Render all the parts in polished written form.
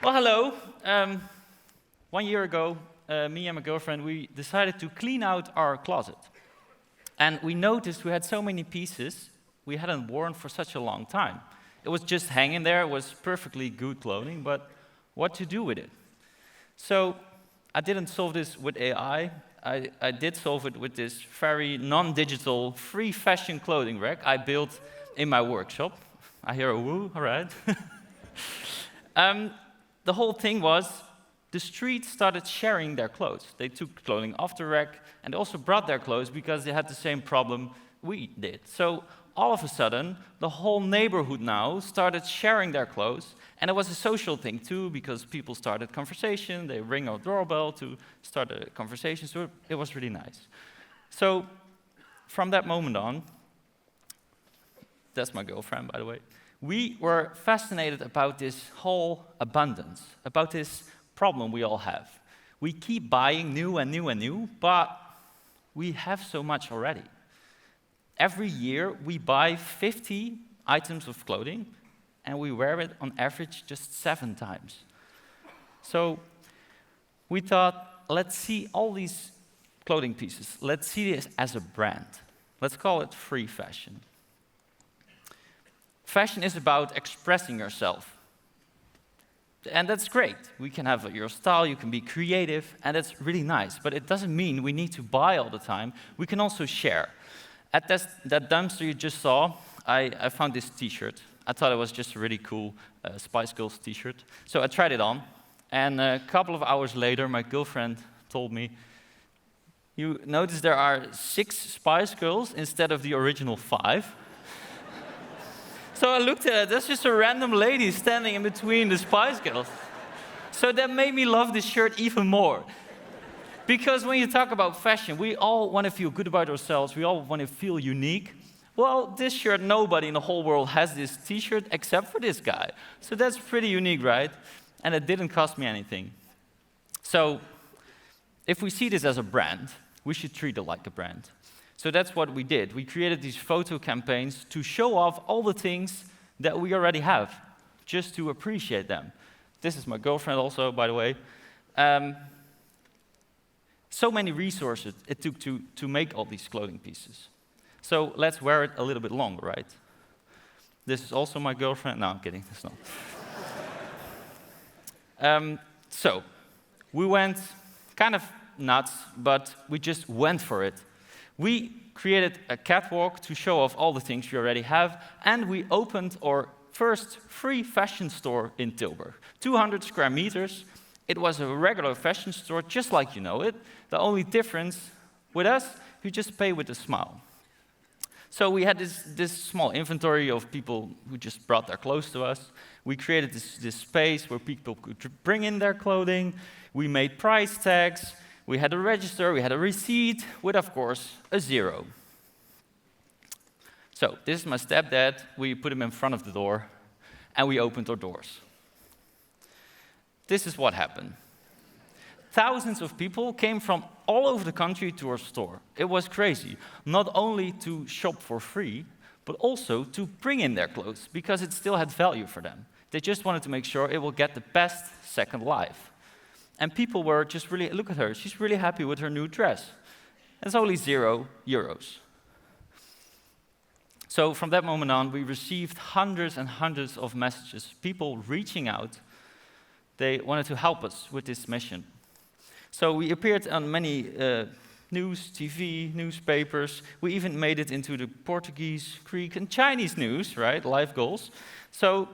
Well, hello. 1 year ago, me and my girlfriend, we decided to clean out our closet. And we noticed we had so many pieces we hadn't worn for such a long time. It was just hanging there, it was perfectly good clothing, but what to do with it? So I didn't solve this with AI. I did solve it with this very non-digital, free fashion clothing rack I built in my workshop. I hear a woo, all right. The whole thing was, the street started sharing their clothes. They took clothing off the rack, and they also brought their clothes because they had the same problem we did. So all of a sudden, the whole neighborhood now started sharing their clothes, and it was a social thing too, because people started conversation, they ring our doorbell to start a conversation, so it was really nice. So from that moment on, that's my girlfriend, by the way, we were fascinated about this whole abundance, about this problem we all have. We keep buying new and new and new, but we have so much already. Every year, we buy 50 items of clothing, and we wear it on average just 7 times. So we thought, let's see all these clothing pieces. Let's see this as a brand. Let's call it free fashion. Fashion is about expressing yourself. And that's great. We can have your style, you can be creative, and that's really nice. But it doesn't mean we need to buy all the time. We can also share. At that dumpster you just saw, I found this t-shirt. I thought it was just a really cool Spice Girls t-shirt. So I tried it on, and a couple of hours later, my girlfriend told me, you notice there are 6 Spice Girls instead of the original 5? So I looked at it, that's just a random lady standing in between the Spice Girls. So that made me love this shirt even more. Because when you talk about fashion, we all want to feel good about ourselves, we all want to feel unique. Well, this shirt, nobody in the whole world has this t-shirt except for this guy. So that's pretty unique, right? And it didn't cost me anything. So if we see this as a brand, we should treat it like a brand. So that's what we did. We created these photo campaigns to show off all the things that we already have, just to appreciate them. This is my girlfriend also, by the way. So many resources it took to make all these clothing pieces. So let's wear it a little bit longer, right? This is also my girlfriend. No, I'm kidding, it's not. So we went kind of nuts, but we just went for it. We created a catwalk to show off all the things we already have, and we opened our first free fashion store in Tilburg. 200 square meters. It was a regular fashion store, just like you know it. The only difference with us, you just pay with a smile. So we had this small inventory of people who just brought their clothes to us. We created this space where people could bring in their clothing. We made price tags. We had a register, we had a receipt, with, of course, a 0. So this is my stepdad. We put him in front of the door, and we opened our doors. This is what happened. Thousands of people came from all over the country to our store. It was crazy. Not only to shop for free, but also to bring in their clothes, because it still had value for them. They just wanted to make sure it will get the best second life. And people were just really, look at her, she's really happy with her new dress. It's only €0. So from that moment on, we received hundreds and hundreds of messages, people reaching out. They wanted to help us with this mission. So we appeared on many news, TV, newspapers. We even made it into the Portuguese, Greek, and Chinese news, right? Life goals. So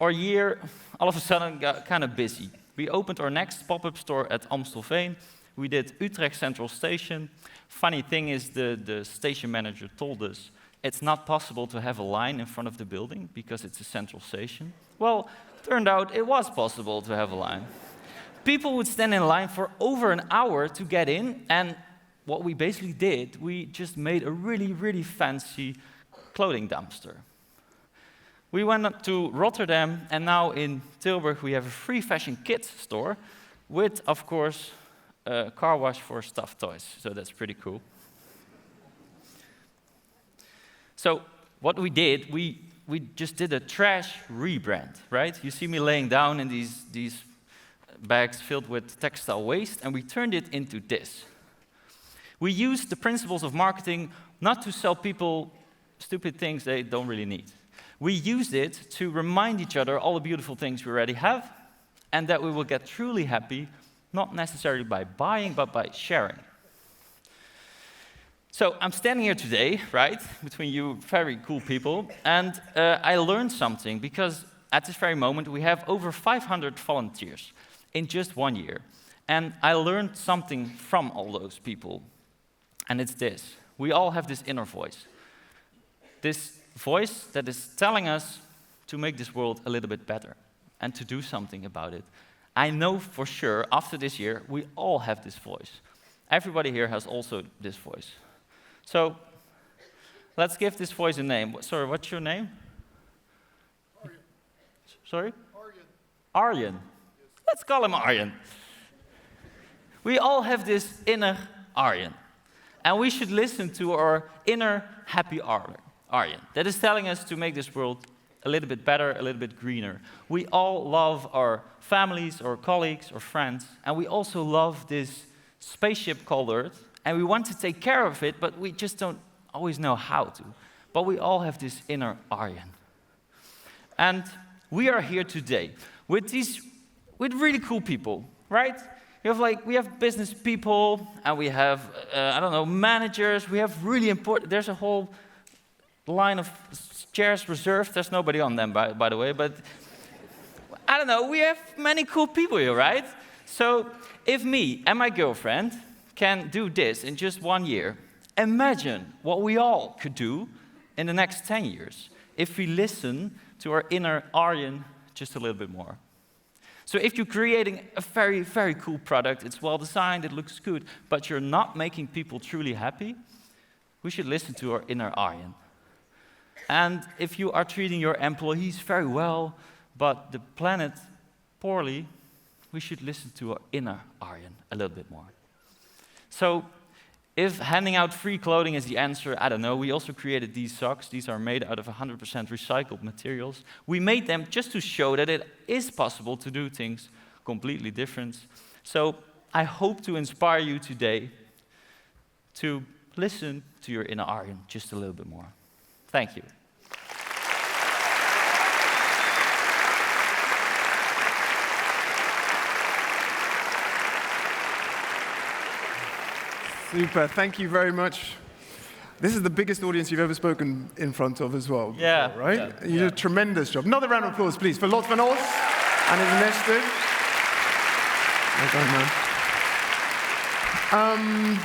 our year, all of a sudden, got kind of busy. We opened our next pop-up store at Amsterdam. We did Utrecht Central Station. Funny thing is, the station manager told us it's not possible to have a line in front of the building because it's a central station. Well, turned out it was possible to have a line. People would stand in line for over an hour to get in, and what we basically did, we just made a really, really fancy clothing dumpster. We went up to Rotterdam, and now in Tilburg we have a free fashion kids store with, of course, a car wash for stuffed toys. So that's pretty cool. So what we did, we we just did a trash rebrand, right? You see me laying down in these bags filled with textile waste, and we turned it into this. We used the principles of marketing not to sell people stupid things they don't really need. We used it to remind each other all the beautiful things we already have, and that we will get truly happy, not necessarily by buying, but by sharing. So I'm standing here today, right, between you very cool people, and I learned something, because at this very moment we have over 500 volunteers in just 1 year. And I learned something from all those people, and it's this. We all have this inner voice. This voice that is telling us to make this world a little bit better and to do something about it. I know for sure, after this year, we all have this voice. Everybody here has also this voice. So, let's give this voice a name. Sorry, what's your name? Arjen. Sorry? Arjen. Arjen. Yes. Let's call him Arjen. We all have this inner Arjen. And we should listen to our inner happy Arjen. That is telling us to make this world a little bit better, a little bit greener. We all love our families, our colleagues, our friends, and we also love this spaceship called Earth, and we want to take care of it, but we just don't always know how to. But we all have this inner Arjen. And we are here today with really cool people, right? We have business people, and we have, managers. We have really important, there's a whole line of chairs reserved. There's nobody on them, by the way, but I don't know, we have many cool people here, right? So if me and my girlfriend can do this in just 1 year, imagine what we all could do in the next 10 years if we listen to our inner Arjen just a little bit more. So if you're creating a very, very cool product, it's well designed, it looks good, but you're not making people truly happy, we should listen to our inner Arjen. And if you are treating your employees very well, but the planet poorly, we should listen to our inner Arjen a little bit more. So if handing out free clothing is the answer, I don't know. We also created these socks. These are made out of 100% recycled materials. We made them just to show that it is possible to do things completely different. So I hope to inspire you today to listen to your inner Arjen just a little bit more. Thank you. Super, thank you very much. This is the biggest audience you've ever spoken in front of as well, Yeah, before, right? yeah, You did a tremendous job. Another round of applause, please, for Lot van Os and his initiative. Well done, man.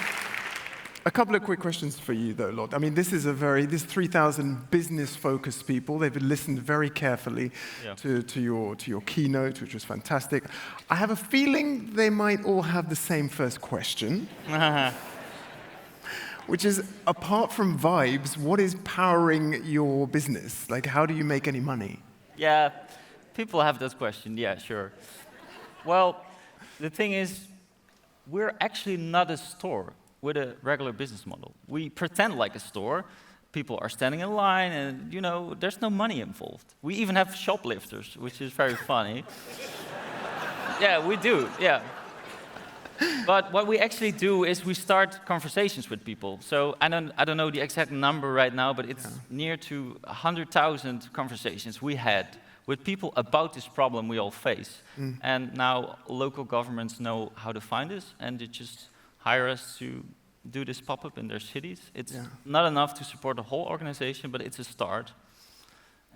A couple of quick questions for you, though, Lot. I mean, this 3,000 business-focused people. They've listened very carefully to your keynote, which was fantastic. I have a feeling they might all have the same first question. Which is, apart from vibes, what is powering your business? Like, how do you make any money? Yeah, people have this question, yeah, sure. Well, the thing is, we're actually not a store with a regular business model. We pretend like a store. People are standing in line, and, there's no money involved. We even have shoplifters, which is very funny. Yeah, we do, yeah. But what we actually do is we start conversations with people. So I don't know the exact number right now, but it's near to 100,000 conversations we had with people about this problem we all face. And now local governments know how to find us, and they just hire us to do this pop-up in their cities. It's not enough to support the whole organization, but it's a start.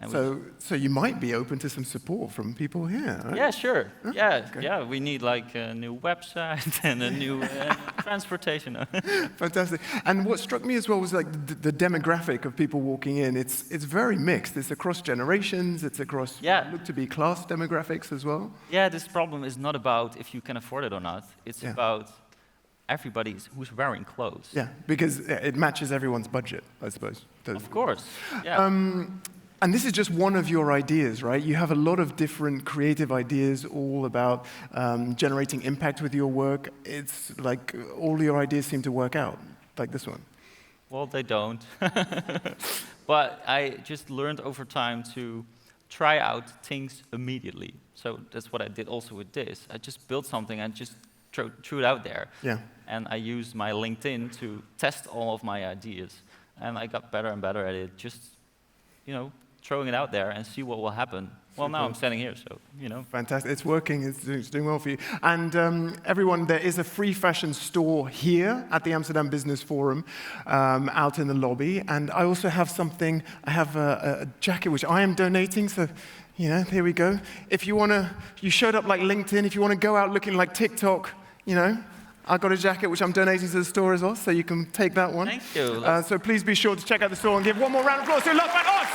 And so you might be open to some support from people here, right? Yeah, sure. Huh? Yeah, Okay. yeah. We need like a new website and a new transportation. Fantastic. And what struck me as well was like the demographic of people walking in. It's very mixed. It's across generations. It's across look to be class demographics as well. Yeah, this problem is not about if you can afford it or not. It's about everybody who's wearing clothes. Yeah, because it matches everyone's budget, I suppose. Of course. Yeah. And this is just one of your ideas, right? You have a lot of different creative ideas all about generating impact with your work. It's like all your ideas seem to work out, like this one. Well, they don't. But I just learned over time to try out things immediately. So that's what I did also with this. I just built something and just threw it out there. Yeah. And I used my LinkedIn to test all of my ideas. And I got better and better at it, just, throwing it out there and see what will happen. Well, now I'm standing here, so, Fantastic. It's working. It's doing well for you. And everyone, there is a free fashion store here at the Amsterdam Business Forum out in the lobby. And I also have something. I have a jacket which I am donating. So, here we go. If you want to, you showed up like LinkedIn. If you want to go out looking like TikTok, I've got a jacket which I'm donating to the store as well, so you can take that one. Thank you. So please be sure to check out the store and give one more round of applause to Love by Us.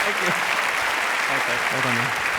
Thank you. Well done, man.